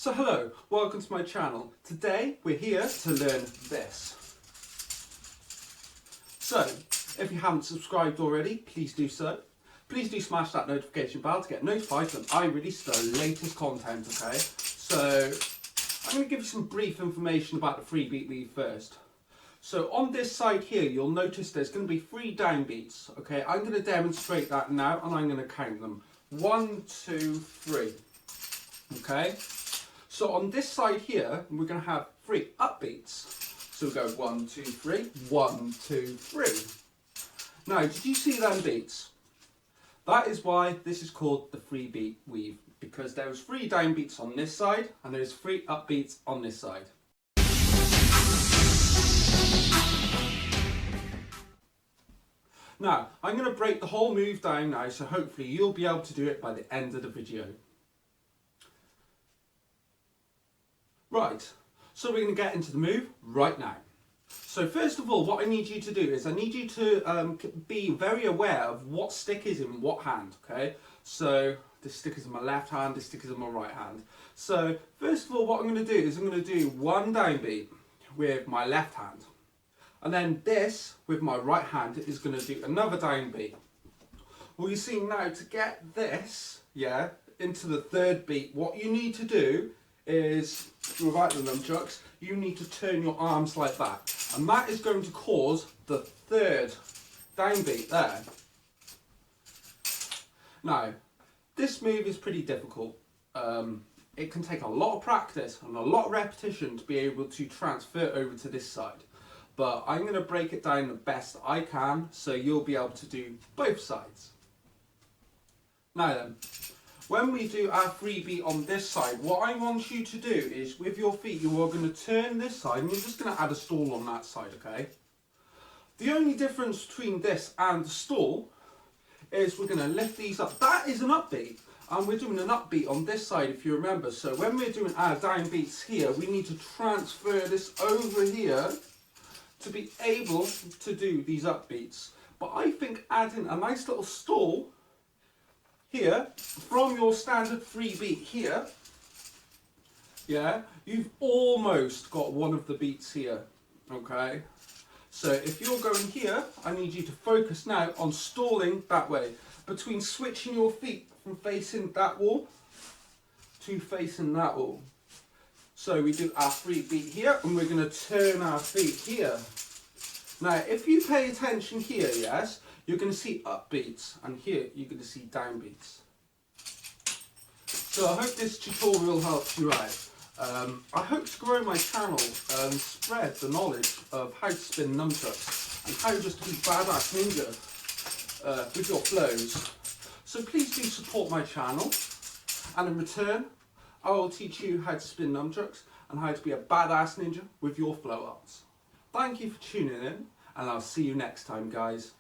So hello, welcome to my channel. Today we're here to learn this. So, if you haven't subscribed already, please do so. Please do smash that notification bell to get notified when I release the latest content, okay? So, I'm going to give you some brief information about the free beat weave first. So on this side here, you'll notice there's going to be 3 downbeats, okay? I'm going to demonstrate that now and I'm going to count them. 1, 2, 3, okay? So on this side here, we're going to have 3 upbeats. So we go 1, 2, 3, 1, 2, 3. Now, did you see them beats? That is why this is called the free beat weave, because there's 3 downbeats on this side and there's 3 upbeats on this side. Now, I'm going to break the whole move down now, so hopefully you'll be able to do it by the end of the video. Right, so we're going to get into the move right now. So first of all, what I need you to do is I need you to be very aware of what stick is in what hand, okay? So this stick is in my left hand, this stick is in my right hand. So first of all, what I'm going to do is I'm going to do 1 downbeat with my left hand. And then this, with my right hand, is going to do another downbeat. Well, you see now, to get this, into the 3rd beat, what you need to do is, without the nunchucks, you need to turn your arms like that. And that is going to cause the 3rd downbeat there. Now, this move is pretty difficult. It can take a lot of practice and a lot of repetition to be able to transfer over to this side. But I'm going to break it down the best I can, so you'll be able to do both sides. Now then, when we do our free beat on this side, what I want you to do is, with your feet, you are going to turn this side, and you're just going to add a stall on that side, okay? The only difference between this and the stall is we're going to lift these up. That is an upbeat, and we're doing an upbeat on this side, if you remember. So when we're doing our downbeats here, we need to transfer this over here to be able to do these upbeats. But I think adding a nice little stall here from your standard free beat here, you've almost got one of the beats here, okay? So if you're going here, I need you to focus now on stalling that way, between switching your feet from facing that wall to facing that wall. So we do our free beat here, and we're going to turn our feet here. Now, if you pay attention here, you're going to see upbeats, and here you're going to see downbeats. So I hope this tutorial helps you out. I hope to grow my channel and spread the knowledge of how to spin nunchucks and how just to be badass ninja with your flows. So please do support my channel, and in return, I will teach you how to spin nunchucks and how to be a badass ninja with your flow arts. Thank you for tuning in, and I'll see you next time, guys.